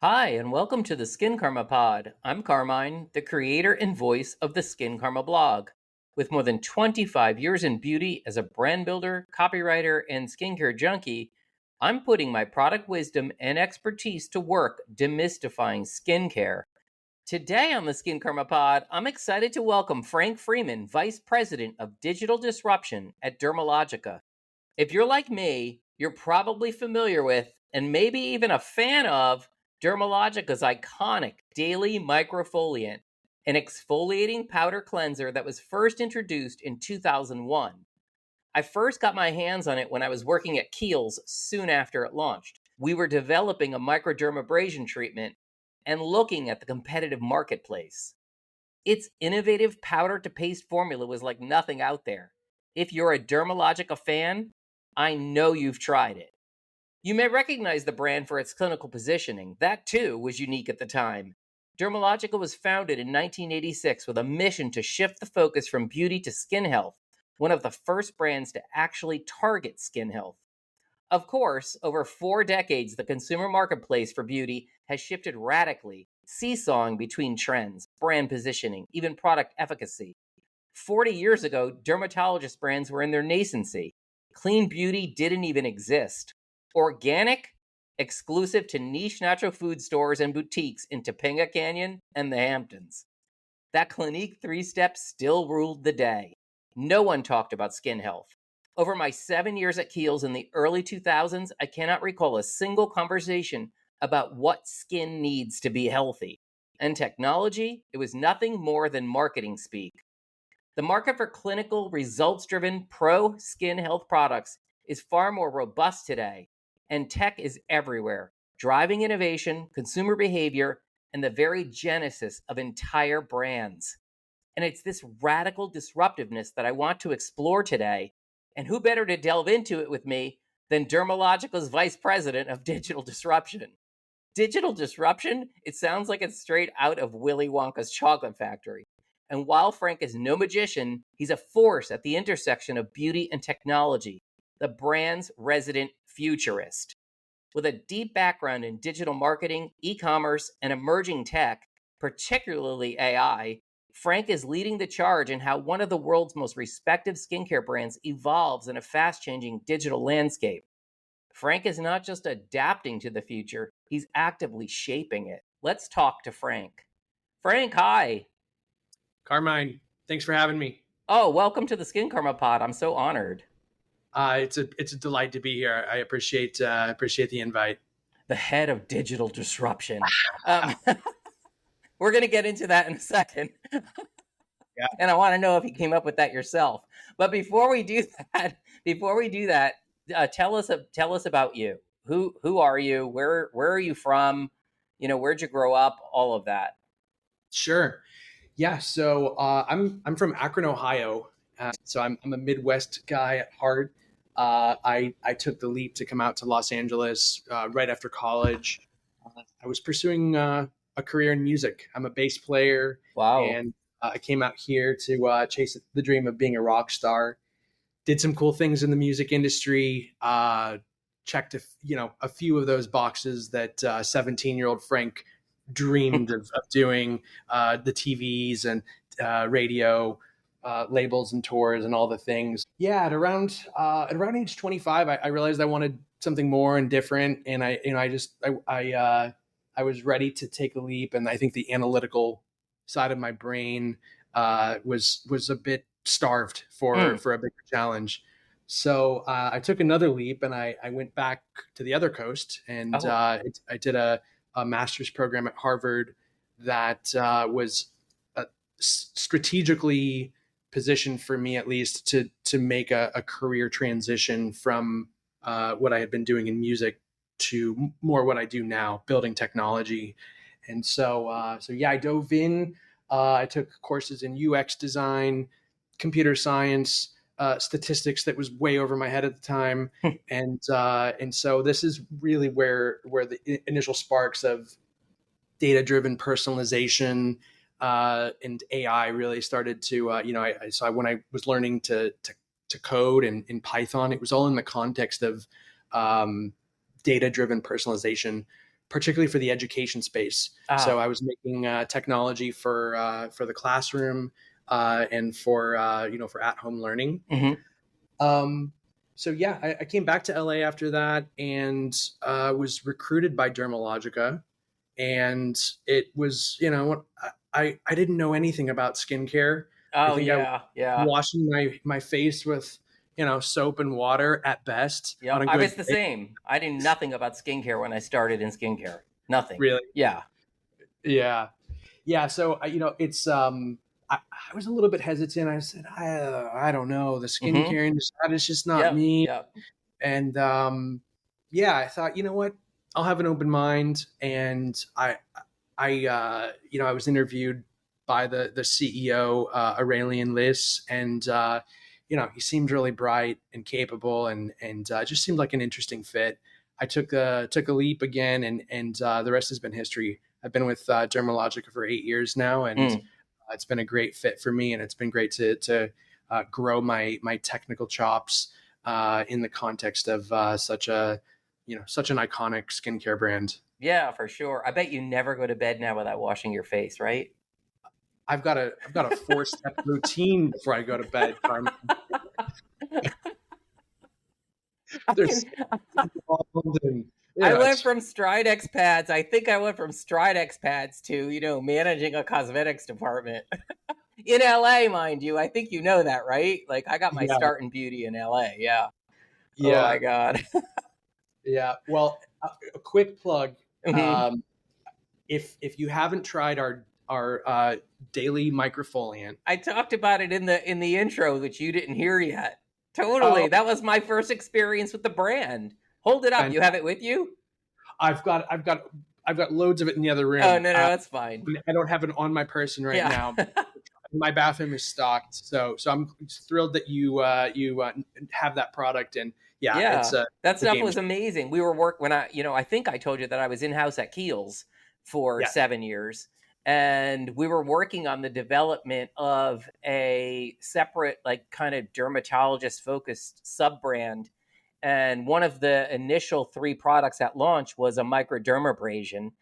Hi, and welcome to the Skincarma Pod. I'm Carmine, the creator and voice of the Skincarma blog. With more than 25 years in beauty as a brand builder, copywriter, and skincare junkie, I'm putting my product wisdom and expertise to work demystifying skincare. Today on the Skincarma Pod, I'm excited to welcome Frank Freeman, Vice President of Digital Disruption at Dermalogica. If you're like me, you're probably familiar with and maybe even a fan of Dermalogica's iconic daily microfoliant, an exfoliating powder cleanser that was first introduced in 2001. I first got my hands on it when I was working at Kiehl's soon after it launched. We were developing a microdermabrasion treatment and looking at the competitive marketplace. Its innovative powder to paste formula was like nothing out there. If you're a Dermalogica fan, I know you've tried it. You may recognize the brand for its clinical positioning. That too was unique at the time. Dermalogica was founded in 1986 with a mission to shift the focus from beauty to skin health, one of the first brands to actually target skin health. Of course, over 4 decades, the consumer marketplace for beauty has shifted radically, seesawing between trends, brand positioning, even product efficacy. 40 years ago, dermatologist brands were in their nascency. Clean beauty didn't even exist. Organic, exclusive to niche natural food stores and boutiques in Topanga Canyon and the Hamptons. That Clinique 3-step still ruled the day. No one talked about skin health. Over my 7 years at Kiehl's in the early 2000s, I cannot recall a single conversation about what skin needs to be healthy. And technology, it was nothing more than marketing speak. The market for clinical, results-driven, pro-skin health products is far more robust today, and tech is everywhere, driving innovation, consumer behavior, and the very genesis of entire brands. And it's this radical disruptiveness that I want to explore today. And who better to delve into it with me than Dermalogica's Vice President of Digital Disruption? Digital disruption, it sounds like it's straight out of Willy Wonka's chocolate factory. And while Frank is no magician, he's a force at the intersection of beauty and technology, the brand's resident futurist. With a deep background in digital marketing, e-commerce, and emerging tech, particularly AI, Frank is leading the charge in how one of the world's most respected skincare brands evolves in a fast-changing digital landscape. Frank is not just adapting to the future, he's actively shaping it. Let's talk to Frank. Frank, hi. Carmine, thanks for having me. Oh, welcome to the Skincarma Pod. I'm so honored. It's a delight to be here. I appreciate the invite. The head of digital disruption. We're going to get into that in a second. Yeah. And I want to know if you came up with that yourself. But before we do that, tell us about you. Who are you? Where are you from? Where'd you grow up? All of that. Sure. Yeah. So I'm from Akron, Ohio. So I'm a Midwest guy at heart. I took the leap to come out to Los Angeles right after college. I was pursuing a career in music. I'm a bass player. Wow. And I came out here to chase the dream of being a rock star. Did some cool things in the music industry. Checked a few of those boxes that 17-year-old Frank dreamed of doing. The TVs and radio, labels and tours and all the things. Yeah, at around age 25, I realized I wanted something more and different, and I was ready to take a leap. And I think the analytical side of my brain was a bit starved for a bigger challenge. So I took another leap, and I went back to the other coast, and I did a master's program at Harvard that was strategically positioned for me, at least, to make a career transition from what I had been doing in music to more what I do now, building technology. And so I dove in. I took courses in UX design, computer science, statistics that was way over my head at the time. And so this is really where the initial sparks of data-driven personalization and AI really started to, so when I was learning to code in Python, it was all in the context of data-driven personalization particularly for the education space. So I was making technology for the classroom and for for at home learning. Um, so yeah, I came back to LA after that and was recruited by Dermalogica, and it was I didn't know anything about skincare. I Oh think I was yeah. washing my face with soap and water at best on Yep. a I good was the day. same. I knew nothing about skincare when I started in skincare. Nothing. Really, Yeah. yeah. Yeah, so it's I was a little bit hesitant. I said, I don't know, the Mm-hmm. skincare industry, that is just not Yep. me. Yep. And yeah, I thought, you know what, I'll have an open mind. And I was interviewed by the CEO, Aurelian Liss, and he seemed really bright and capable, and just seemed like an interesting fit. I took a leap again, and the rest has been history. I've been with Dermalogica for 8 years now, and Mm. it's been a great fit for me, and it's been great to grow my technical chops in the context of such an iconic skincare brand. Yeah, for sure. I bet you never go to bed now without washing your face, right? I've got a 4-step routine before I go to bed, Carmen. I There's can. involved and I went it's from Stridex pads. I think I went from Stridex pads to managing a cosmetics department in LA, mind you. I think you know that, right? Like I got my yeah, start in beauty in LA. Yeah. Oh my yeah, god. yeah. Well, a quick plug. Mhm. Um, if you haven't tried our daily microfoliant. I talked about it in the intro, which you didn't hear yet. Oh, Totally. That was my first experience with the brand. Hold it up. and You have it with you? I've got loads of it in the other Oh, room. no, that's fine. I don't have it on my person right Yeah. now. My bathroom is stocked, so I'm thrilled that you have that product. And yeah, Yeah. That the stuff game. was amazing. We were when I think I told you that I was in-house at Kiehl's for Yeah, 7 years, and we were working on the development of a separate, like, kind of dermatologist focused sub brand. And one of the initial 3 products at launch was a microdermabrasion.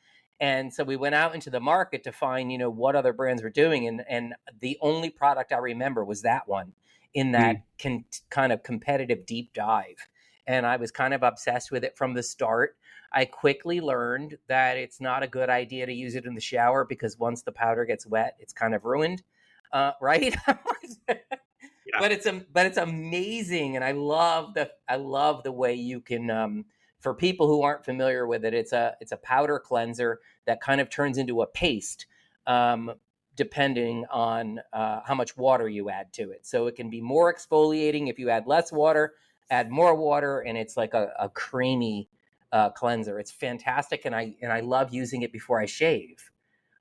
And so we went out into the market to find, what other brands were doing. And the only product I remember was that one in that mm, kind of competitive deep dive. And I was kind of obsessed with it from the start. I quickly learned that it's not a good idea to use it in the shower because once the powder gets wet, it's kind of ruined, right? yeah, But it's amazing, and I love the way you can. For people who aren't familiar with it, it's a powder cleanser that kind of turns into a paste, um, depending on how much water you add to it. So it can be more exfoliating if you add less water, add more water, and it's like a creamy cleanser. It's fantastic, and I love using it before I shave.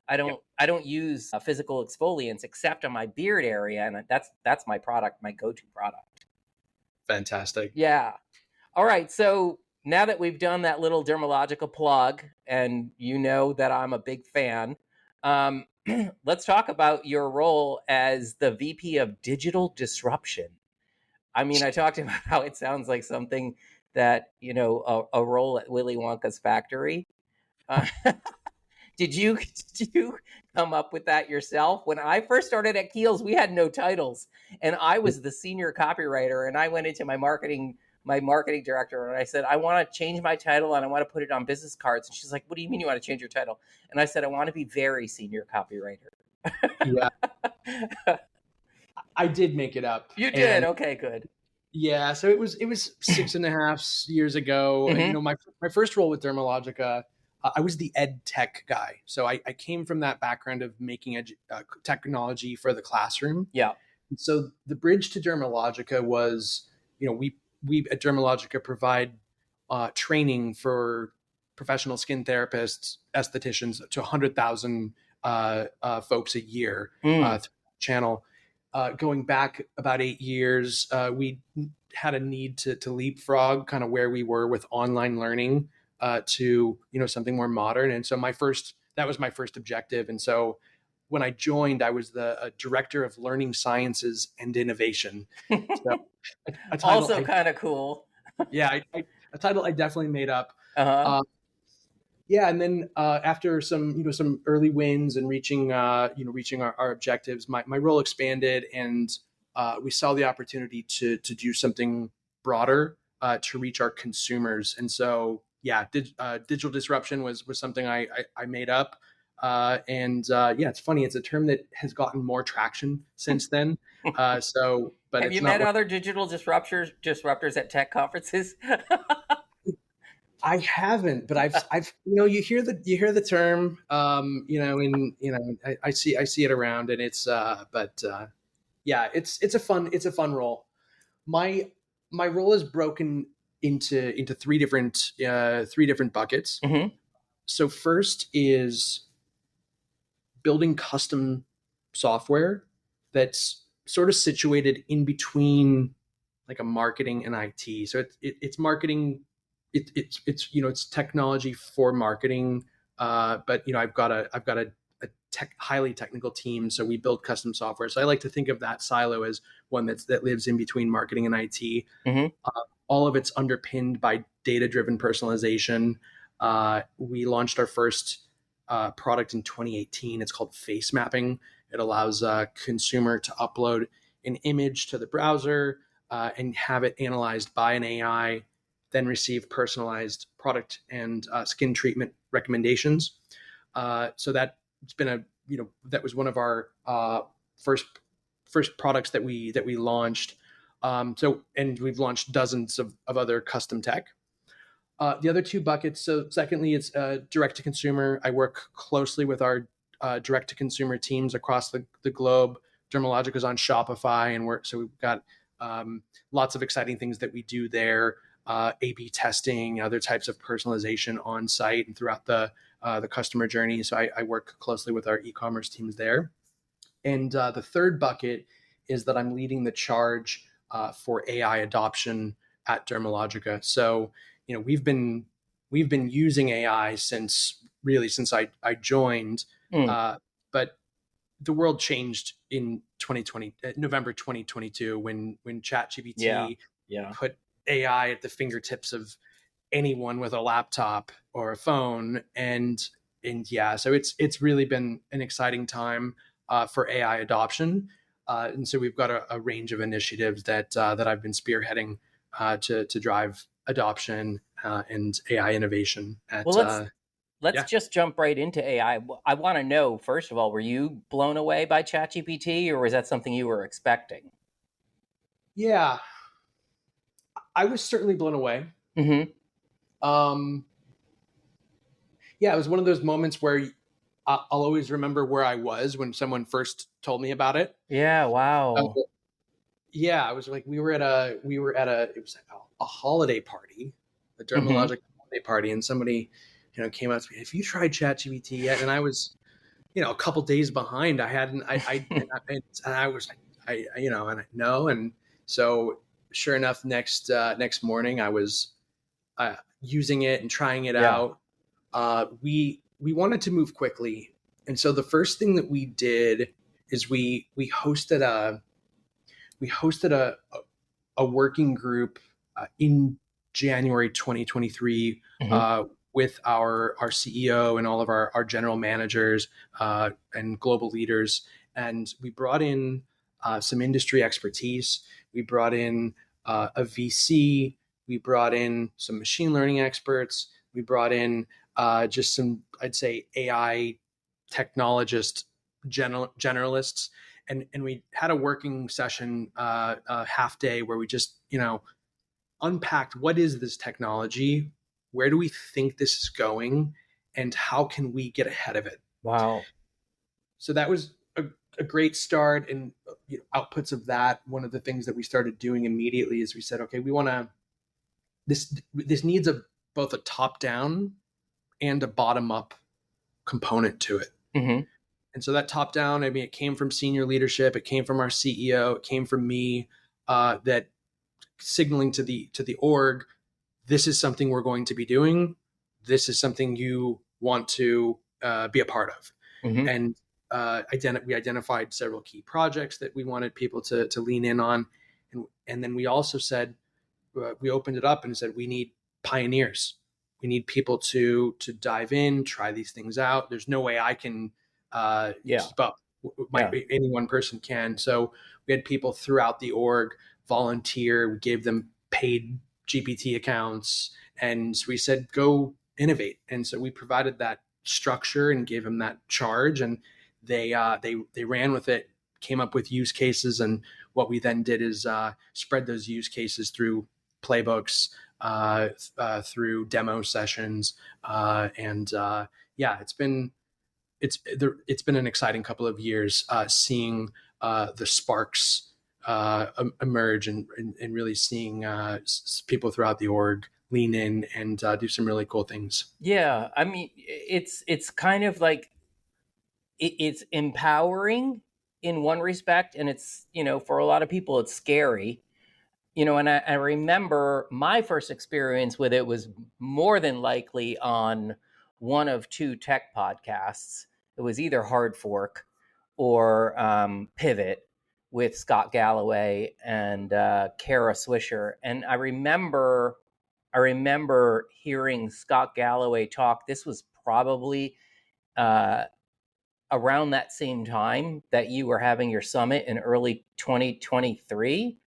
yeah. I don't use physical exfoliants except on my beard area, and that's my product, my go-to product. Fantastic. Yeah. All right. So now that we've done that little dermalogical plug, and you know that I'm a big fan, um, let's talk about your role as the VP of Digital Disruption. I mean, I talked about how it sounds like something that a role at Willy Wonka's factory. Uh, did you come up with that yourself? When I first started at Keels, we had no titles, and I was the senior copywriter. And I went into my marketing director, and I said, I want to change my title and I want to put it on business cards. And she's like, what do you mean you want to change your title? And I said, I want to be very senior copywriter. Yeah, I did make it up, You did. and Okay, good. yeah, so it was 6.5 years ago. Hmm. My first role with Dermalogica, I was the ed tech guy. So I came from that background of making technology for the classroom. Yeah. And so the bridge to Dermalogica was, we at Dermalogica provide training for professional skin therapists, estheticians to 100,000 folks a year Mm. through the channel. Going back about 8 years, we had a need to leapfrog kind of where we were with online learning to something more modern. And so that was my first objective. And so when I joined, I was the director of learning sciences and innovation. So a title Also I kind of cool. yeah, a title I definitely made up. Uh huh. Uh, yeah, and then after some early wins and reaching our objectives, my role expanded, and we saw the opportunity to do something broader to reach our consumers. And so yeah, digital disruption was something I made up. And yeah, it's funny. It's a term that has gotten more traction since then. But Have you it's not met what other digital disruptors at tech conferences? I haven't, but I've you hear the term, and I see it around, and it's but yeah, it's a fun role. My my role is broken into three different buckets. Hmm. So first is building custom software that's sort of situated in between like a marketing and IT. So it's marketing. It's technology for marketing. But I've got a highly technical team, so we build custom software. So I like to think of that silo as one that lives in between marketing and IT. Hmm. All of it's underpinned by data driven personalization. We launched our first product in 2018. It's called face mapping. It allows a consumer to upload an image to the browser and have it analyzed by an AI, then receive personalized product and skin treatment recommendations. So that's been that was one of our first products that we launched. And we've launched dozens of other custom tech. The other two buckets. So, secondly, it's direct to consumer. I work closely with our direct to consumer teams across the globe. Dermalogica is on Shopify, and we've got lots of exciting things that we do there. A/B testing, other types of personalization on site and throughout the customer journey. So I work closely with our e-commerce teams there. And the third bucket is that I'm leading the charge for AI adoption at Dermalogica. So, we've been using AI since I joined, Mm. uh, but the world changed in 2020, November 2022, when Yeah. ChatGPT Yeah. put AI at the fingertips of anyone with a laptop or a phone. And yeah, so it's really been an exciting time for AI adoption. And so we've got a range of initiatives that I've been spearheading to drive adoption and AI innovation Well, at let's yeah. just jump right into AI. I want to know, first of all, were you blown away by ChatGPT, or was that something you were expecting? Yeah, I was certainly blown away. Hmm. um yeah, it was one of those moments where I'll always remember where I was when someone first told me about it. Yeah. uh, Wow. yeah, I was like, we were at a it was a holiday party, a Hmm. dermatologic holiday party, and somebody came up to me, have you tried ChatGPT yet? And I was a couple days behind. I hadn't and I was like, and I no. And so sure enough, next morning I was using it and trying it Yeah. out. We wanted to move quickly, and so the first thing that we did is we hosted a working group in January 2023 Hmm. with our CEO and all of our general managers and global leaders. And we brought in some industry expertise. We brought in a VC. We brought in some machine learning experts. We brought in just some, I'd say, AI technologist generalists, and we had a working session, a half day, where we just unpacked what is this technology, where do we think this is going, and how can we get ahead of it. Wow. So that was a great start. And outputs of that, one of the things that we started doing immediately is we said, okay, we want to this needs both a top down and a bottom up component to it. Hmm. And so that top down, I mean, it came from senior leadership, it came from our CEO, it came from me, that signaling to the org, this is something we're going to be doing. This is something you want to be a part of. Hmm. And we identified several key projects that we wanted people to lean in on. And then we also said, we opened it up and said, we need pioneers. We need people to dive in, try these things out. There's no way I can Yeah. keep up. Yeah. Any one person can. So we had people throughout the org volunteer. We gave them paid GPT accounts, and we said, "Go innovate." And so we provided that structure and gave them that charge, and they ran with it, came up with use cases, and what we then did is spread those use cases through playbooks, through demo sessions, and yeah, it's been an exciting couple of years seeing the sparks emerge, and really seeing people throughout the org lean in and do some really cool things. Yeah. I mean, it's kind of like it's empowering in one respect, and it's, for a lot of people it's scary. And I remember my first experience with it was more than likely on one of two tech podcasts. It was either Hard Fork or Pivot with Scott Galloway and Kara Swisher. And I remember hearing Scott Galloway talk. This was probably uh, around that same time that you were having your summit in early 2023.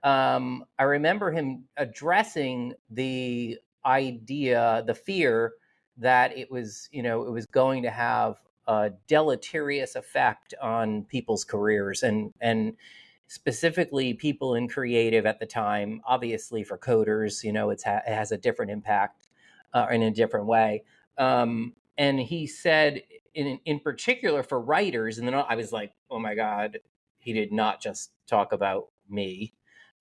I remember him addressing the idea, the fear that it was going to have a deleterious effect on people's careers, and specifically people in creative at the time. Obviously, for coders, it has a different impact in a different way. And he said, in particular for writers, and then I was like, oh my god, he did not just talk about me.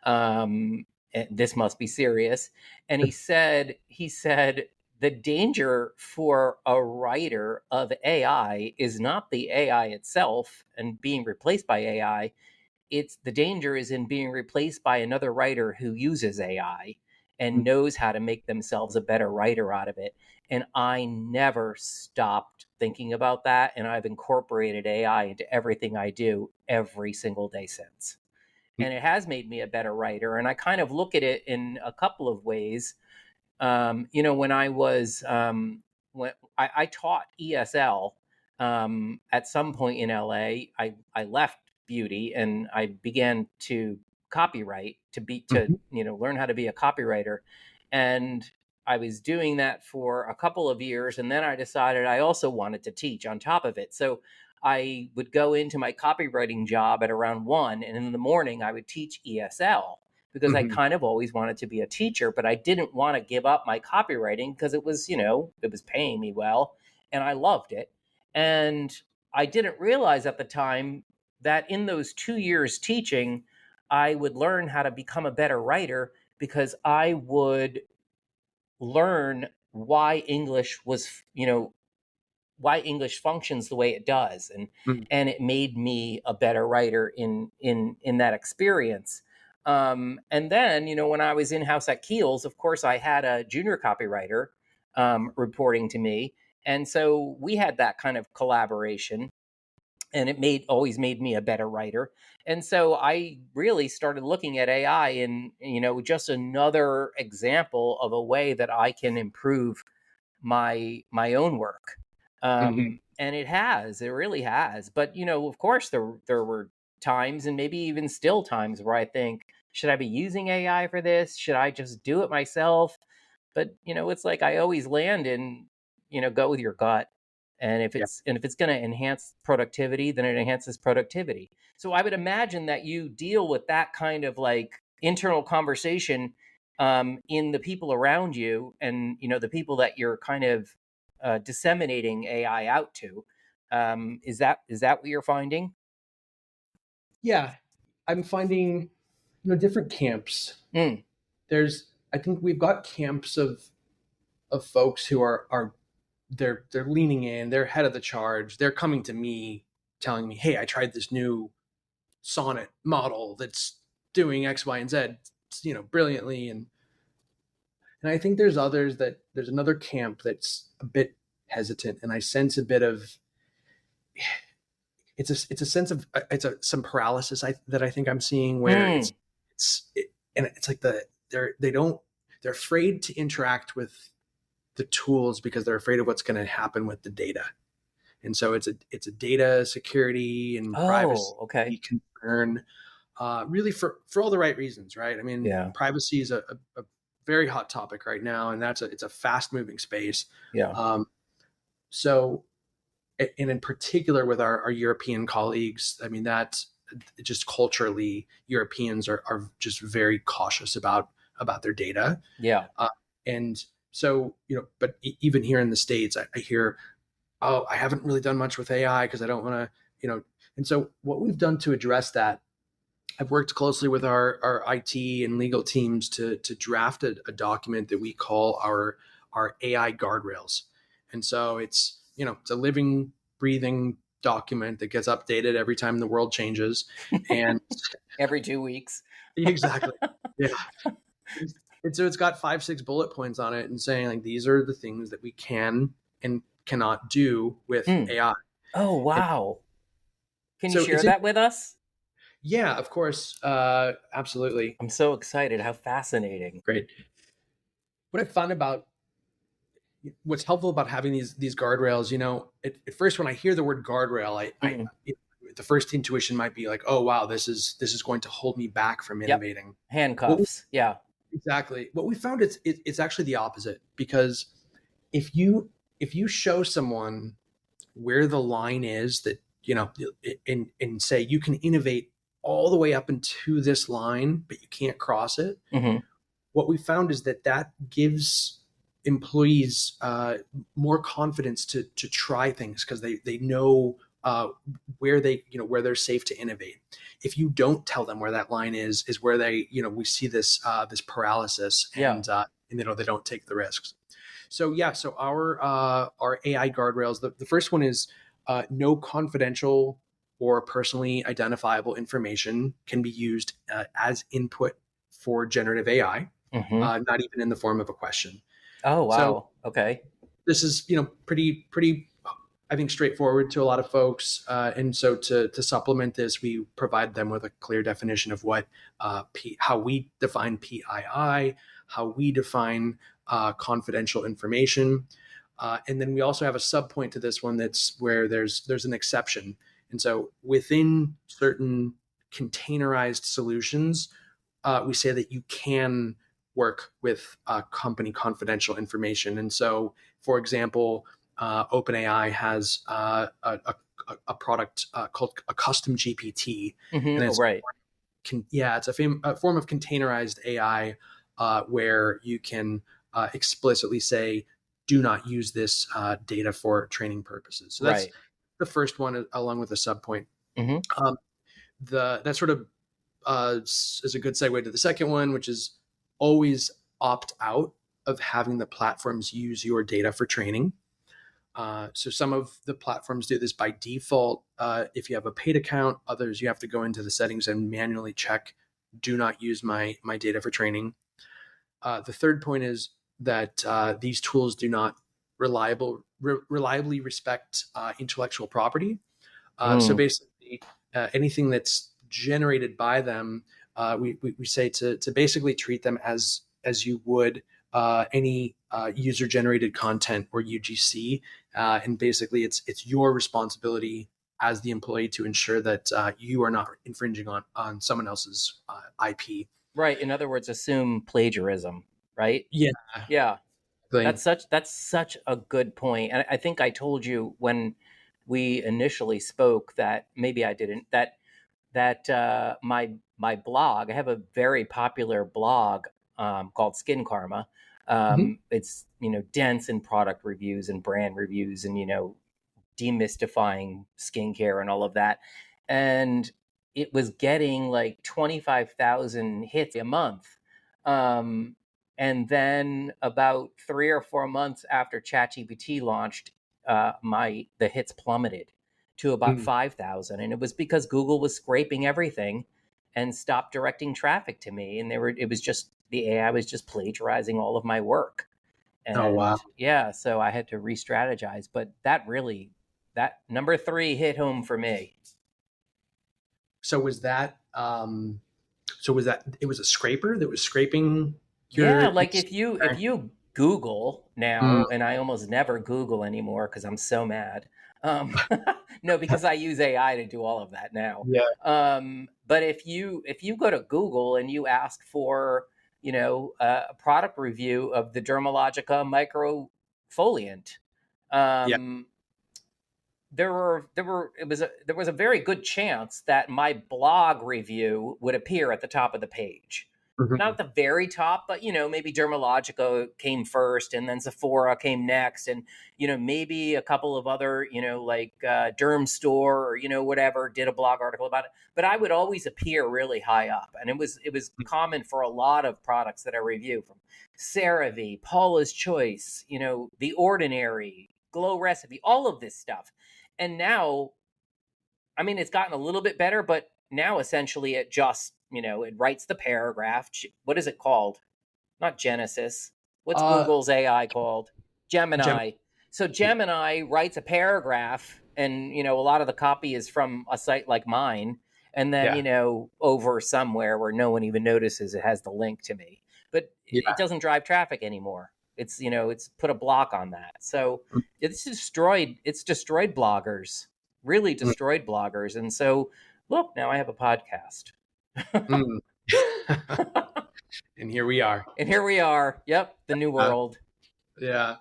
um, this must be serious. And he said the danger for a writer of AI is not the AI itself and being replaced by AI. It's the danger is in being replaced by another writer who uses AI and knows how to make themselves a better writer out of it. And I never stopped thinking about that. And I've incorporated AI into everything I do every single day since, and it has made me a better writer. And I kind of look at it in a couple of ways. When I was when I taught ESL at some point in LA, I left beauty and I began to copyright Mhm. learn how to be a copywriter, and I was doing that for a couple of years, and then I decided I also wanted to teach on top of it. So I would go into my copywriting job at around 1, and in the morning I would teach ESL because I Mhm. kind of always wanted to be a teacher, but I didn't want to give up my copywriting because it was paying me well and I loved it. And I didn't realize at the time that in those 2 years teaching, I would learn how to become a better writer because I would learn why English functions the way it does, Mhm. and it made me a better writer in that experience. And then, when I was in house at Keels, of course, I had a junior copywriter reporting to me, and so we had that kind of collaboration, and it always made me a better writer. And so I really started looking at AI and just another example of a way that I can improve my own work. Mhm. And it really has. But of course, there were times, and maybe even still times, where I think, should I be using AI for this? Should I just do it myself? But it's like I always land in, go with your gut. And if Yeah. it's going to enhance productivity, then it enhances productivity. So I would imagine that you deal with that kind of like internal conversation in the people around you, and the people that you're kind of disseminating AI out to. Is that what you're finding? Yeah. I'm finding, different camps. Mm, I think we've got camps of folks who are they're leaning in, they're head of the charge, they're coming to me telling me, hey, I tried this new sonnet model that's doing X, Y, and Z, brilliantly. And I think there's another camp that's a bit hesitant, and I sense a bit of it's a sense of some paralysis that I think I'm seeing, where mm, and it's like they're afraid to interact with the tools because they're afraid of what's going to happen with the data. And so it's a data security and privacy Oh, okay. concern, really for all the right reasons, right? I mean, Yeah. privacy is a very hot topic right now, and it's a fast moving space. Yeah. Um, so, and in particular with our European colleagues, I mean, that's just culturally, Europeans are just very cautious about their data. Yeah. Uh, and so, but even here in the States, I hear, oh, I haven't really done much with AI because I don't want to, and so what we've done to address that, I've worked closely with our IT and legal teams to draft a document that we call our AI guardrails. And so it's a living, breathing document that gets updated every time the world changes. And Every 2 weeks. exactly. Yeah. And so it's got 5, 6 bullet points on it and saying like these are the things that we can and cannot do with Hmm. AI. Oh, And wow. Can you so share that with us? yeah, of course, absolutely. I'm so excited. How fascinating. Great. What I found about what's helpful about having these guardrails, at first when I hear the word guardrail, Mm. the first intuition might be like, oh wow, this is going to hold me back from Yep. innovating. What we, Handcuffs. Yeah. exactly. What we found is it's actually the opposite because if you show someone where the line is that and say you can innovate all the way up into this line, but you can't cross it. Hmm. What we found is that gives employees more confidence to try things because they know where they're safe to innovate. If you don't tell them where that line is where we see this paralysis Yeah. and they don't take the risks. So yeah, so our AI guardrails. The first one is no confidential or personally identifiable information can be used as input for generative AI, Hmm. not even in the form of a question. Oh, So wow. Okay. this is pretty I think straightforward to a lot of folks. And so to supplement this, we provide them with a clear definition of what how we define PII, how we define confidential information. And then we also have a subpoint to this one that's where there's an exception. And so within certain containerized solutions, we say that you can work with company confidential information. And so, for example, OpenAI has a product called a custom GPT, Hmm. and Oh, it's right. it's a form of containerized AI where you can explicitly say, "Do not use this data for training purposes." So that's Right. the first one, along with a subpoint. Hmm. Um, that sort of is a good segue to the second one, which is always opt out of having the platforms use your data for training. So some of the platforms do this by default. If you have a paid account, others you have to go into the settings and manually check. Do not use my data for training. The third point is that these tools do not reliably respect intellectual property. So Mm. basically, anything that's generated by them, we say to basically treat them as you would any user generated content or UGC, and basically it's your responsibility as the employee to ensure that you are not infringing on someone else's IP. Right. In other words, assume plagiarism. Right. Yeah, Yeah. exactly. That's such a good point. And I think I told you when we initially spoke that maybe I didn't that my blog. I have a very popular blog called Skincarma. Mhm. It's dense in product reviews and brand reviews and demystifying skincare and all of that. And it was getting like 25,000 hits a month. Um, and then about 3 or 4 months after ChatGPT launched, the hits plummeted to about Mm. 5,000, and it was because Google was scraping everything and stopped directing traffic to me, and it was just the AI was just plagiarizing all of my work. Oh wow. And yeah, so I had to re-strategize, but that number three hit home for me. So was that it was a scraper that was scraping Yeah, your like if you Google Mm, now, and I almost never Google anymore because I'm so mad. No, because I use AI to do all of that now. yeah. But if you go to Google and you ask for a product review of the Dermalogica microfoliant, Yeah. um, there was a very good chance that my blog review would appear at the top of the page. Not Mhm. at the very top, but maybe Dermalogica came first, and then Sephora came next, and maybe a couple of other like Derm Store or whatever did a blog article about it. But I would always appear really high up, and it was common for a lot of products that I review, from CeraVe, Paula's Choice, The Ordinary, Glow Recipe, all of this stuff. And now, I mean, it's gotten a little bit better, but now essentially it just, it writes the paragraph. What is it called? Not Genesis. What's Uh, Google's AI called? Gem- Gemini. So Gemini writes a paragraph, and a lot of the copy is from a site like mine, and then yeah. over somewhere where no one even notices, it has the link to me, but it Yeah. doesn't drive traffic anymore. It's put a block on that. So it's destroyed bloggers, really Mm, destroyed bloggers, and so look, now I have a podcast. mm. And here we are. And here we are. Yep, the new Uh, world. yeah.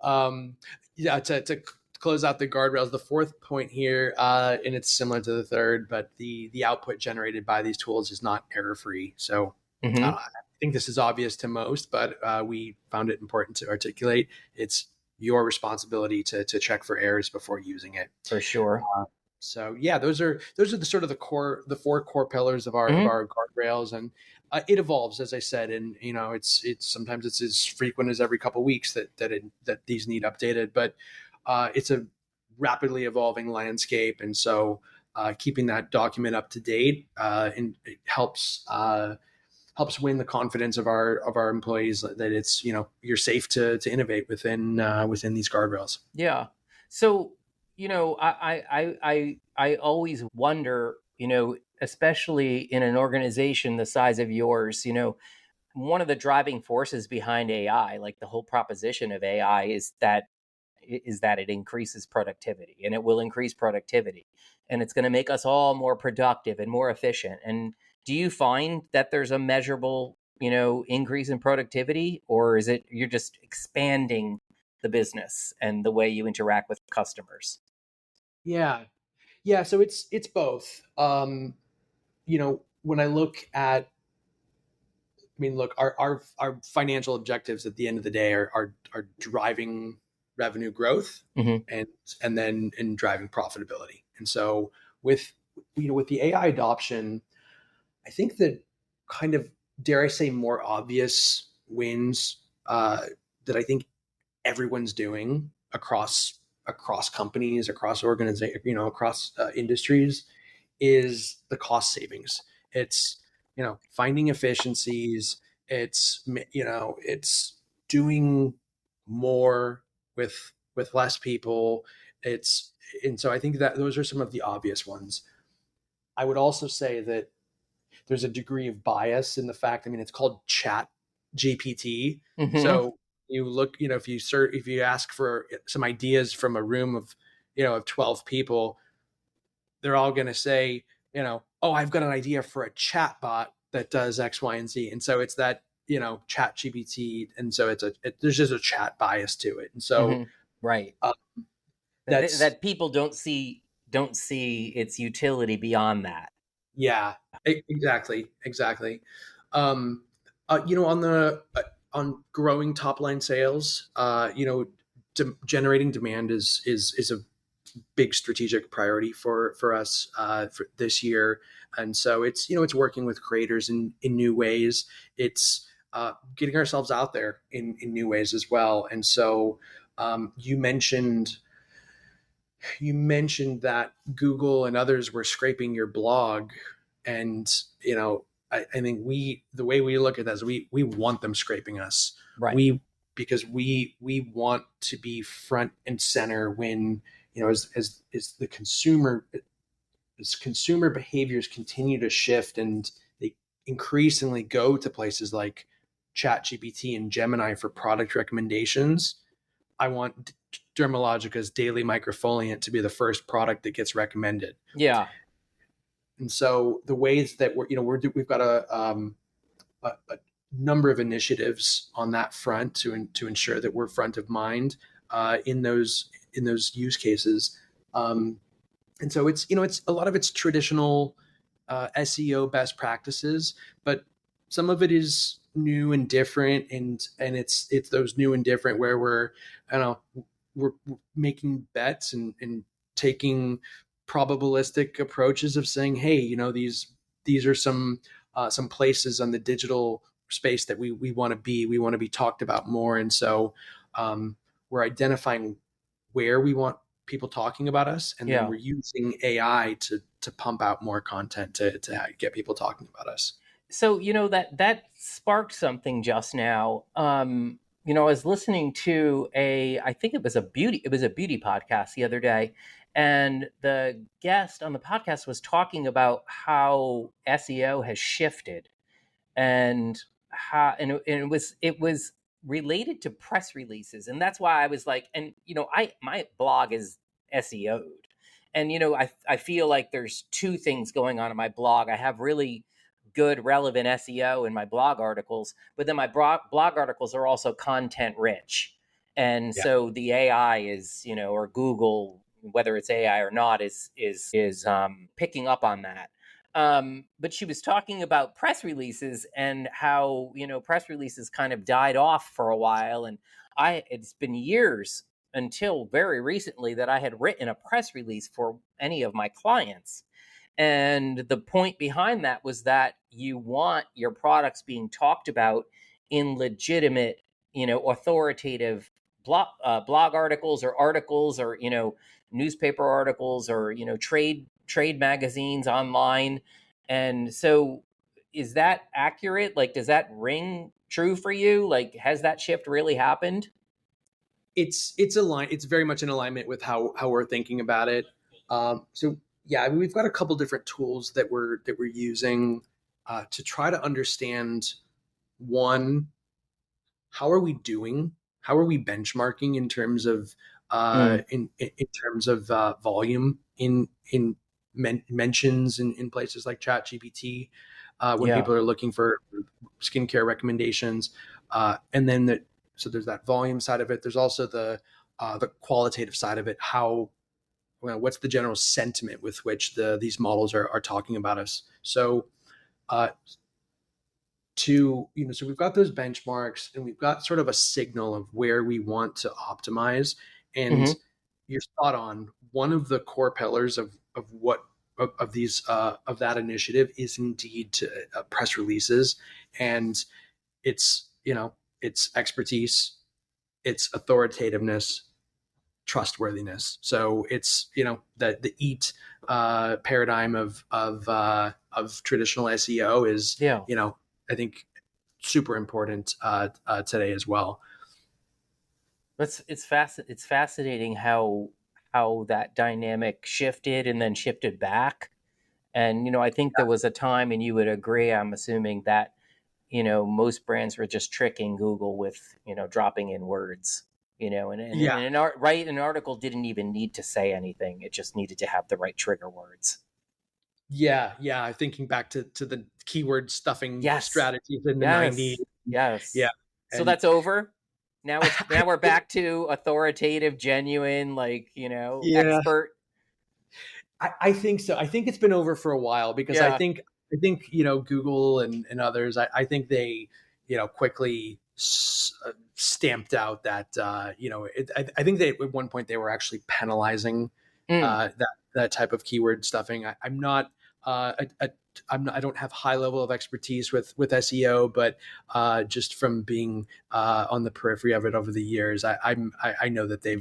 Um, yeah. To close out the guardrails, the fourth point here, and it's similar to the third, but the output generated by these tools is not error free. So Hmm. I think this is obvious to most, but we found it important to articulate. It's your responsibility to check for errors before using it. For sure. So yeah, those are the sort of the four core pillars of Hmm. our guardrails, and it evolves, as I said, and it's sometimes it's as frequent as every couple of weeks that these need updated, but it's a rapidly evolving landscape, and so keeping that document up to date and it helps win the confidence of our employees that it's you're safe to innovate within these guardrails. Yeah. So, I always wonder, especially in an organization the size of yours, one of the driving forces behind AI, like the whole proposition of AI, is that it increases productivity, and it will increase productivity, and it's going to make us all more productive and more efficient. And do you find that there's a measurable increase in productivity, or is it you're just expanding the business and the way you interact with customers? Yeah, yeah. So it's both. When I look at, I mean, look, our financial objectives at the end of the day are driving revenue growth Hmm. and then in driving profitability. And so with with the AI adoption, I think that kind of, dare I say, more obvious wins that I think everyone's doing across companies, across organizations, across industries, is the cost savings. It's finding efficiencies. It's doing more with less people. It's And so I think that those are some of the obvious ones. I would also say that there's a degree of bias in the fact, I mean, it's called chat GPT. Hmm. So you look, if you ask for some ideas from a room of, of 12 people, they're all going to say, oh, I've got an idea for a chat bot that does X, Y, and Z. And so it's that, chat GPT. And so there's just a chat bias to it. And so Hmm. Right. uh, that, that's, that people don't see its utility beyond that. yeah, exactly. Um, on growing top line sales, generating demand is a big strategic priority for us for this year, and so it's working with creators in new ways. It's getting ourselves out there in new ways as well. And so you mentioned that Google and others were scraping your blog, and I think the way we look at that is we want them scraping us. Right. Because we want to be front and center when as the consumer as consumer behaviors continue to shift and they increasingly go to places like ChatGPT and Gemini for product recommendations, I want Dermalogica's daily microfoliant to be the first product that gets recommended. Yeah. And so the ways that we've got a number of initiatives on that front to ensure that we're front of mind in those use cases. And so it's a lot of it's traditional SEO best practices, but some of it is new and different, and it's those new and different where I don't know we're making bets and taking probabilistic approaches of saying, hey, these are some places on the digital space that we want to be. We want to be talked about more, and so we're identifying where we want people talking about us, and then Yeah. we're using AI to pump out more content to get people talking about us. So that sparked something just now. I was listening to I think it was a beauty podcast the other day, and the guest on the podcast was talking about how SEO has shifted, and it was related to press releases, and that's why I was like, and I my blog is SEO'd, and I feel like there's two things going on in my blog. I have really good relevant SEO in my blog articles, but then my blog articles are also content rich, and Yeah. so the AI is or Google, whether it's AI or not, is picking up on that. But she was talking about press releases and how press releases kind of died off for a while, and it's been years until very recently that I had written a press release for any of my clients. And the point behind that was that you want your products being talked about in legitimate, authoritative blog articles or newspaper articles or trade magazines online. And so, is that accurate? Like, does that ring true for you? Like, has that shift really happened? It's very much in alignment with how we're thinking about it. So yeah, I mean, we've got a couple different tools that we're using to try to understand, one, how are we doing? How are we benchmarking in terms of Mm, volume in mentions in places like ChatGPT when yeah, people are looking for skincare recommendations, and then so there's that volume side of it. There's also the qualitative side of it. What's the general sentiment with which these models are talking about us? So uh, so we've got those benchmarks and we've got sort of a signal of where we want to optimize. And hmm, you're spot on. One of the core pillars of these of that initiative is indeed to press releases, and it's expertise, it's authoritativeness, trustworthiness. So it's the EAT paradigm of traditional SEO is yeah. I think super important today as well. It's fascinating how that dynamic shifted and then shifted back. And I think there was a time, and you would agree, I'm assuming, that most brands were just tricking Google with dropping in words. And Yeah, an article didn't even need to say anything. It just needed to have the right trigger words. yeah. Thinking back to the keyword stuffing Yes. strategies in the '90s. Yes. Yeah, Yes. So and that's over. Now we're I, back to authoritative, genuine, like, yeah, expert. I think so. I think it's been over for a while because I Yeah. think Google and others. I think they quickly stamped out that I think they at one point they were actually penalizing Mm. that type of keyword stuffing. I'm not I don't have high level of expertise with SEO, but just from being on the periphery of it over the years, I know that they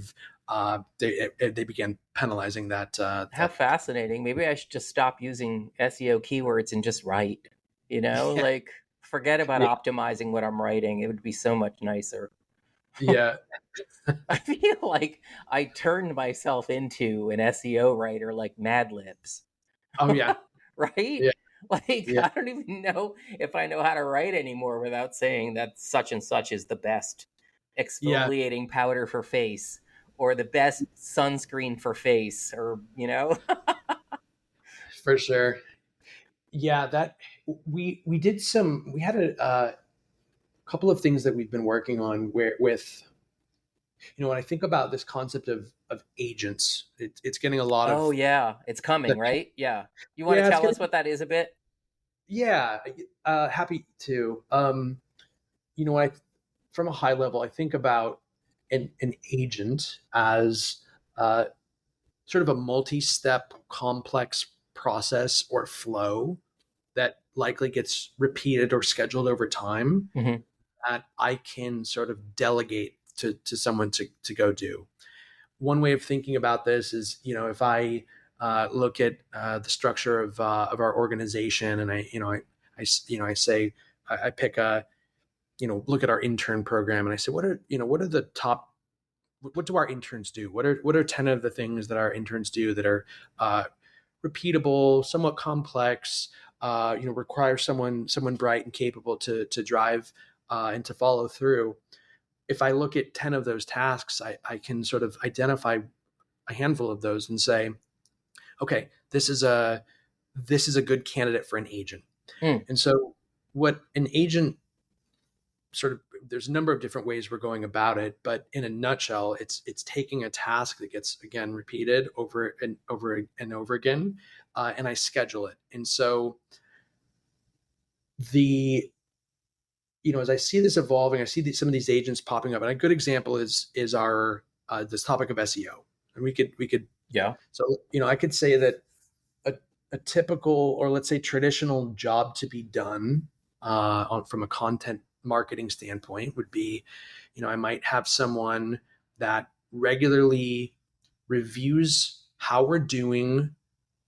began penalizing How that. fascinating. Maybe I should just stop using SEO keywords and just write, Yeah, like forget about yeah, optimizing what I'm writing. It would be so much nicer. yeah. I feel like I turned myself into an SEO writer like Mad Libs, Oh yeah, right? yeah. Like, Yeah. I don't even know if I know how to write anymore without saying that such and such is the best Yeah, exfoliating powder for face or the best sunscreen for face or, for sure. Yeah, that we did some. We had a couple of things that we've been working on where with when I think about this concept of agents, it's getting a lot Oh of yeah, it's coming, that. right? Yeah. You want to Yeah, it's tell us getting. what that is a bit? Yeah, happy to. I from a high level, I think about an agent as sort of a multi-step, complex process or flow that likely gets repeated or scheduled over time Hmm. that I can sort of delegate to someone to go do. One way of thinking about this is, if I look at the structure of our organization, and I say I pick a look at our intern program, and I say what are the top, what do our interns do? What are 10 of the things that our interns do that are uh, repeatable, somewhat complex, require someone bright and capable to drive and to follow through. If I look at 10 of those tasks, I can sort of identify a handful of those and say, okay, this is a good candidate for an agent. Mm, And so what an agent sort of, there's a number of different ways we're going about it, but in a nutshell, it's taking a task that gets again repeated over and over and over again, and I schedule it. And so the as I see this evolving, I see some of these agents popping up, and a good example is our this topic of SEO. And we could yeah. so I could say that a, a typical, or let's say traditional job to be done from a content marketing standpoint would be, I might have someone that regularly reviews how we're doing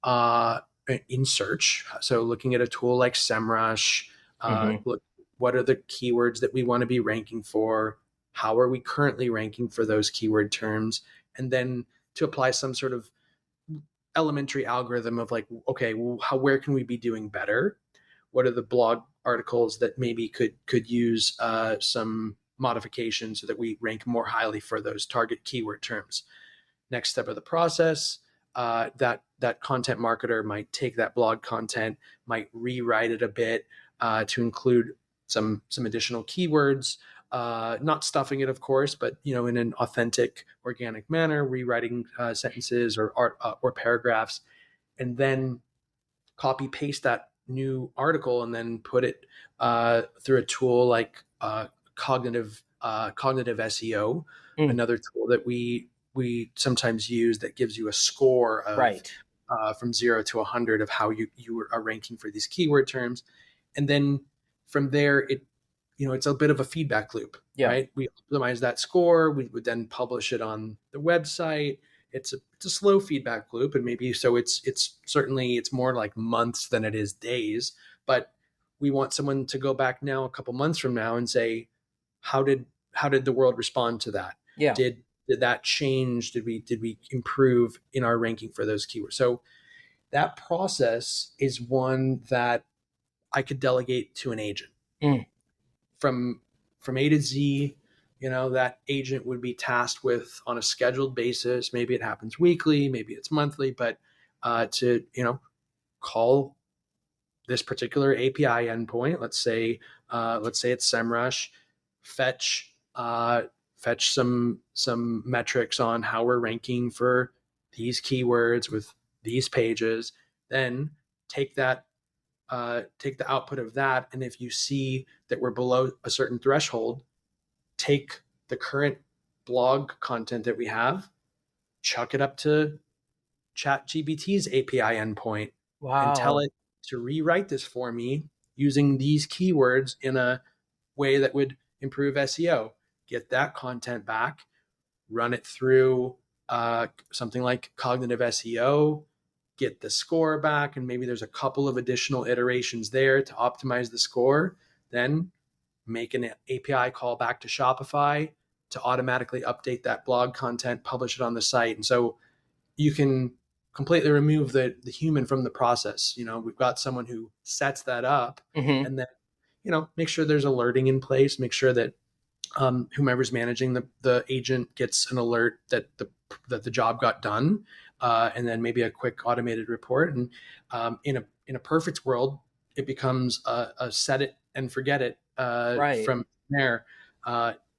uh, in search. So looking at a tool like SEMrush, Hmm. look, what are the keywords that we want to be ranking for? How are we currently ranking for those keyword terms? And then to apply some sort of elementary algorithm of like, okay, well, where can we be doing better? What are the blog articles that maybe could use some modification so that we rank more highly for those target keyword terms? Next step of the process, that content marketer might take that blog content, might rewrite it a bit to include some additional keywords, not stuffing it, of course, but in an authentic, organic manner, rewriting sentences or paragraphs, and then copy paste that new article and then put it through a tool like cognitive SEO, Mm, another tool that we sometimes use that gives you a score of right. from 0 to 100 of how you are ranking for these keyword terms, and then from there it's a bit of a feedback loop, Yeah. right? We optimize that score, we would then publish it on the website. It's a slow feedback loop, and maybe so it's certainly it's more like months than it is days, but we want someone to go back now a couple months from now and say, how did the world respond to that? Yeah. Did that change? Did we improve in our ranking for those keywords? So that process is one that I could delegate to an agent Mm, from A to Z. That agent would be tasked with on a scheduled basis. Maybe it happens weekly, maybe it's monthly, but to call this particular API endpoint. Let's say it's SEMrush. Fetch some metrics on how we're ranking for these keywords with these pages. Then take take the output of that, and if you see that we're below a certain threshold, take the current blog content that we have, chuck it up to ChatGPT's API endpoint, and tell wow. it to rewrite this for me using these keywords in a way that would improve SEO. Get that content back, run it through something like cognitive SEO, get the score back, and maybe there's a couple of additional iterations there to optimize the score. Then make an API call back to Shopify to automatically update that blog content, publish it on the site. And so you can completely remove the human from the process. We've got someone who sets that up, Mm-hmm. and then make sure there's alerting in place, make sure that whomever's managing the agent gets an alert that the job got done, and then maybe a quick automated report. And in a perfect world, it becomes a set it and forget it Right. from there.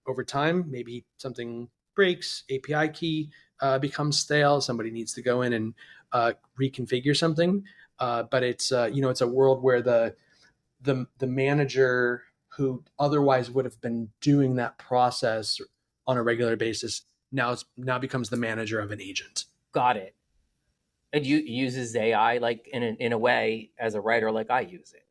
Over time, maybe something breaks, API key becomes stale. Somebody needs to go in and reconfigure something. But it's a world where the manager who otherwise would have been doing that process on a regular basis now becomes the manager of an agent. Got it. And you uses AI like in a way as a writer like I use it.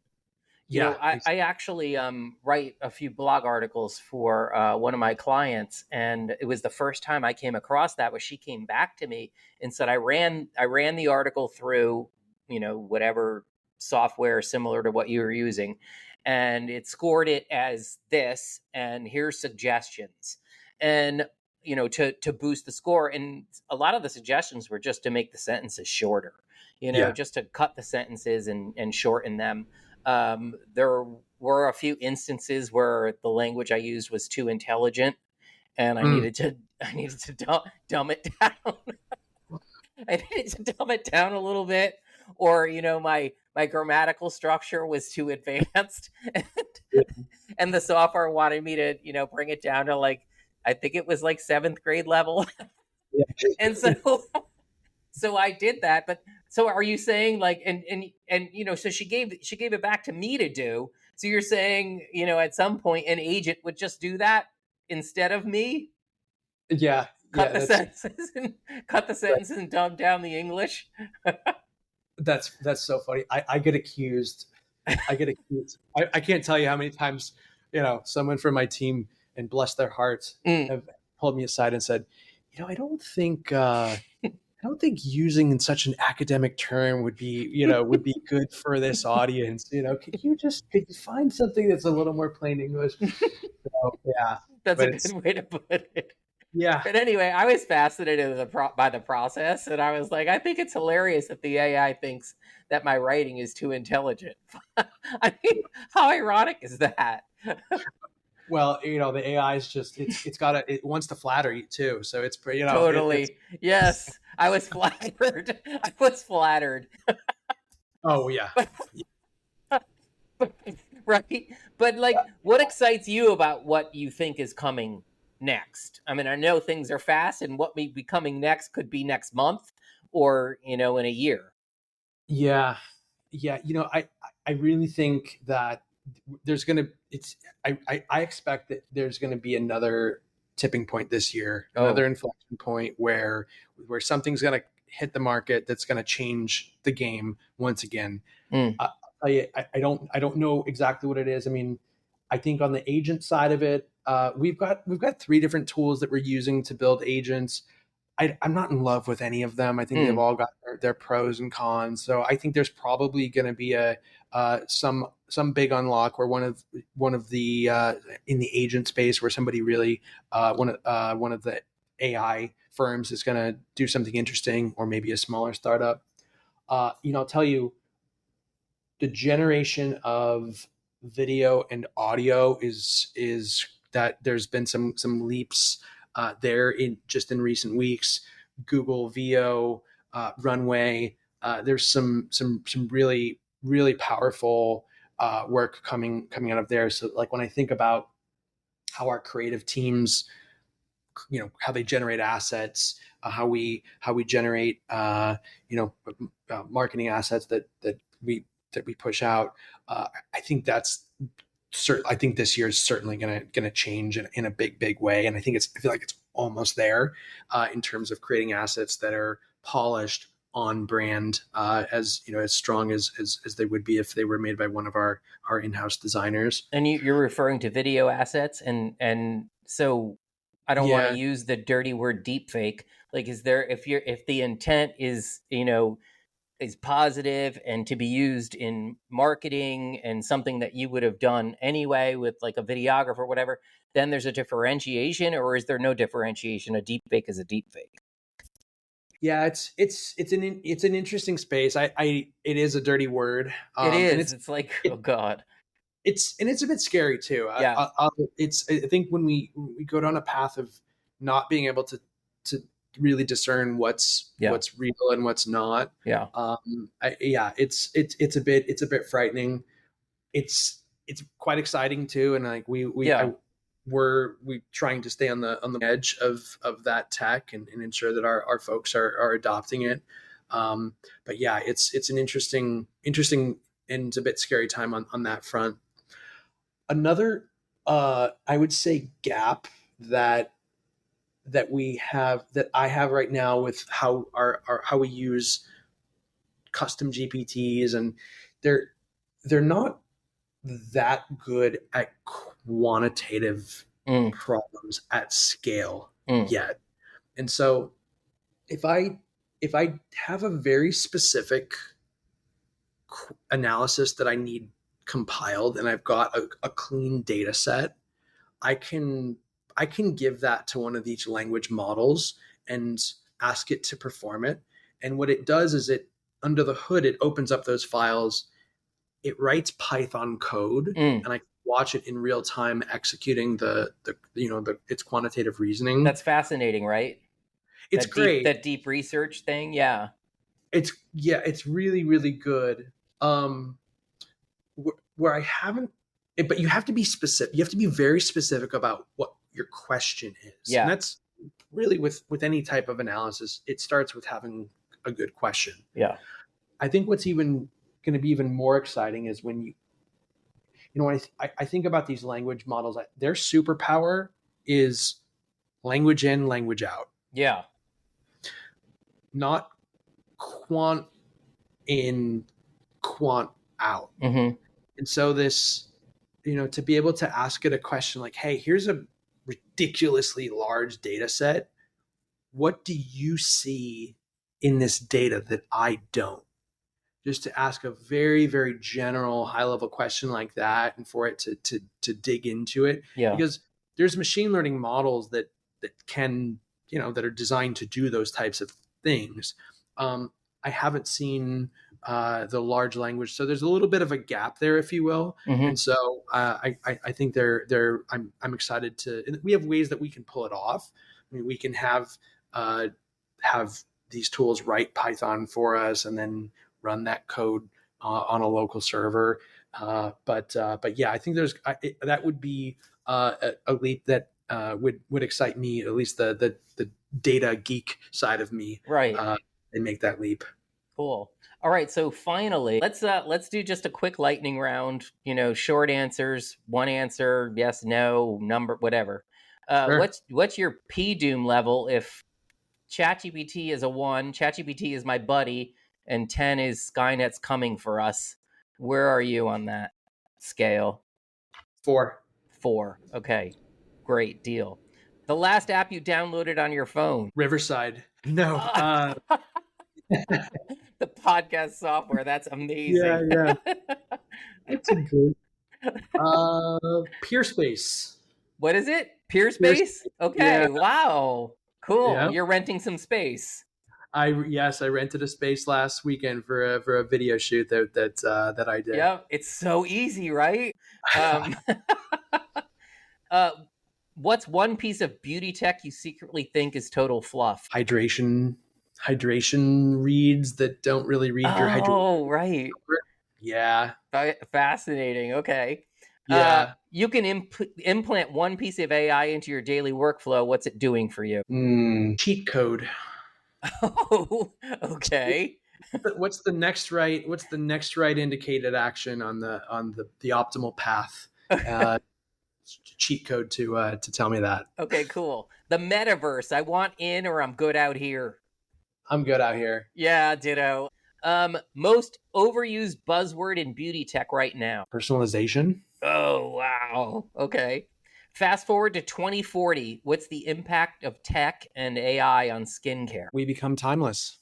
Yeah. I actually write a few blog articles for one of my clients, and it was the first time I came across that. Was she came back to me and said, I ran the article through whatever software similar to what you were using, and it scored it as this, and here's suggestions, and to boost the score. And a lot of the suggestions were just to make the sentences shorter, Yeah. just to cut the sentences and shorten them. There were a few instances where the language I used was too intelligent, and I Mm. needed to I needed to dumb it down. I needed to dumb it down a little bit, or my grammatical structure was too advanced, and the software wanted me to bring it down to like I think it was like seventh grade level, Yeah. and so I did that. But so are you saying like and so she gave it back to me to do. So you're saying at some point an agent would just do that instead of me, Yeah. cut Yeah. the sentences and cut the sentences and dumb down the English. That's so funny. I get accused. I can't tell you how many times someone from my team, and bless their hearts, Mm. have pulled me aside and said, I don't think using such an academic term would be good for this audience. Could you find something that's a little more plain English? So, yeah, That's a but good it's way to put it. yeah, But anyway, I was fascinated by the process, and I was like, I think it's hilarious that the AI thinks that my writing is too intelligent. I mean, how ironic is that? well, the AI is just it wants to flatter you too. So it's pretty it's Totally. Yes, I was flattered. I was flattered. oh yeah. Right? But like, what excites you about what you think is coming next? I mean, I know things are fast, and what may be coming next could be next month or in a year. Yeah, yeah. I really think that there's gonna it's I expect that there's gonna be another tipping point this year, another Oh. inflection point where something's gonna hit the market that's gonna change the game once again. Mm. I don't know exactly what it is. I mean, I think on the agent side of it, we've got three different tools that we're using to build agents. I'm not in love with any of them. I think they've Mm. all got their pros and cons. So I think there's probably going to be a some big unlock where one of the in the agent space where somebody really one of the AI firms is going to do something interesting, or maybe a smaller startup. I'll tell you, the generation of video and audio is that there's been some leaps there in recent weeks. Google VO, Runway. There's some really powerful work coming out of there. So like when I think about how our creative teams, how they generate assets, how we generate marketing assets that we push out. I think I think this year is certainly gonna change in a big way, and I feel like it's almost there in terms of creating assets that are polished, on brand, as strong as they would be if they were made by one of our in-house designers. And you're referring to video assets, and so I don't want to Yeah, use the dirty word deep fake. Like, is there if the intent is is positive and to be used in marketing and something that you would have done anyway with like a videographer or whatever, then there's a differentiation, or is there no differentiation? A deep fake is a deep fake. Yeah, it's an interesting space. It is a dirty word, It and is. It's like, oh God. it's a bit scary too. Yeah. I think when we go down a path of not being able to really discern Yeah. what's real and what's not. Yeah. Yeah, it's a bit frightening. It's quite exciting too, and like Yeah. we trying to stay on the edge of that tech and ensure that our folks are adopting it. But yeah, it's an interesting and it's a bit scary time on that front. Another I would say gap that that I have right now with how how we use custom GPTs, and they're they're not that good at quantitative Mm. problems at scale Mm. yet. And so if I have a very specific analysis that I need compiled and I've got a clean data set, I can I can give that to one of these language models and ask it to perform it. And what it does is it under the hood it opens up those files, it writes Python code, Mm. and I watch it in real time executing the its quantitative reasoning. That's fascinating, right? It's great. That deep research thing. Yeah. It's really really good. Um, where I haven't, but you have to be specific. You have to be very specific about what your question is, and Yeah. that's really with any type of analysis. It starts with having a good question. Yeah. I think what's even going to be even more exciting is when when I think about these language models, their superpower is language in, language out, Yeah. not quant in, quant out. Mm-hmm. And so this, to be able to ask it a question like, hey, here's a ridiculously large data set. What do you see in this data that I don't? Just to ask a very very general high level question like that, and for it to dig into it, Yeah. because there's machine learning models that can, that are designed to do those types of things. I haven't seen the large language, so there's a little bit of a gap there, if you will. Mm-hmm. And so I think I'm excited to, and we have ways that we can pull it off. I mean, we can uh, have these tools write Python for us and then run that code on a local server. But yeah, I think that would be a leap that would excite me, at least the data geek side of me, Right. and make that leap. Cool. All right. So finally, let's do just a quick lightning round. Short answers, one answer, yes, no, number, whatever. Sure. What's your P doom level if ChatGPT is a 1, ChatGPT is my buddy, and 10 is Skynet's coming for us? Where are you on that scale? 4. 4. Okay. Great deal. The last app you downloaded on your phone. Riverside. No. The podcast software. That's Yeah, amazing. yeah. That's a good. Peerspace. What is it? Peer space? Peerspace. Yeah, Okay. Wow. Cool. yeah. You're renting some space. I rented a space last weekend for a video shoot that I did. Yep. It's so easy, right? Um, uh, what's one piece of beauty tech you secretly think is total fluff? Hydration reads that don't really read your hydration. Oh, right. Yeah, Fascinating. Okay. yeah. You can implant one piece of AI into your daily workflow. What's it doing for you? Cheat code. Oh, okay. What's the next right indicated action on the optimal path? Cheat code to tell me that. Okay, cool. The metaverse. I want in or I'm good out here. I'm good out here. Yeah, ditto. Most overused buzzword in beauty tech right now. Personalization. Oh, wow. Okay. Fast forward to 2040. What's the impact of tech and AI on skincare? We become timeless.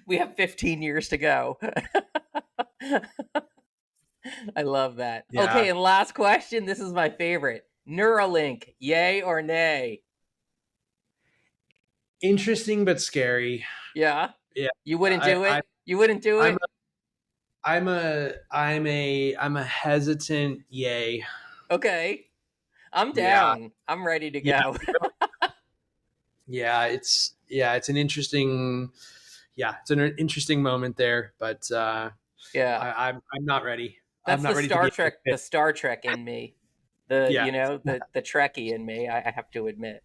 We have 15 years to go. I love that. Yeah. Okay, and last question. This is my favorite. Neuralink, yay or nay? Interesting but scary. Yeah. Yeah, You wouldn't do I it? You wouldn't do I'm it? I'm a hesitant yay. Okay. I'm Yeah, down. I'm ready to yeah, go. it's an interesting moment there, but Yeah. I'm not ready. I'm That's not ready to be a The kid. Star Trek in me. The, Yeah, the Trekkie in me, I have to admit.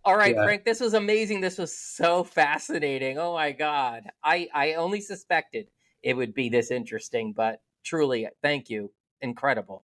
All right, yeah. Frank, this was amazing. This was so fascinating. Oh my God. I only suspected it would be this interesting, but truly, thank you. Incredible.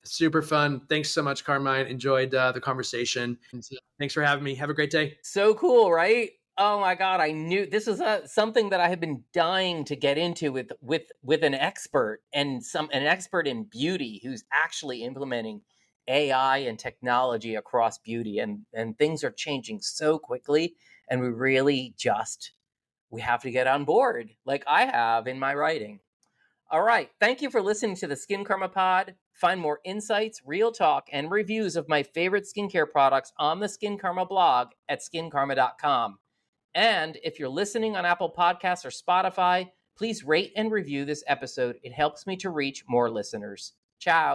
Super fun. Thanks so much, Carmine. Enjoyed the conversation. And, thanks for having me. Have a great day. So cool, right? Oh my God, I knew this was something that I have been dying to get into with an expert and an expert in beauty who's actually implementing AI and technology across beauty, and things are changing so quickly, and we have to get on board like I have in my writing. All right. Thank you for listening to the Skin Karma Pod. Find more insights, real talk, and reviews of my favorite skincare products on the Skin Karma blog at skinkarma.com. And if you're listening on Apple Podcasts or Spotify, please rate and review this episode. It helps me to reach more listeners. Ciao.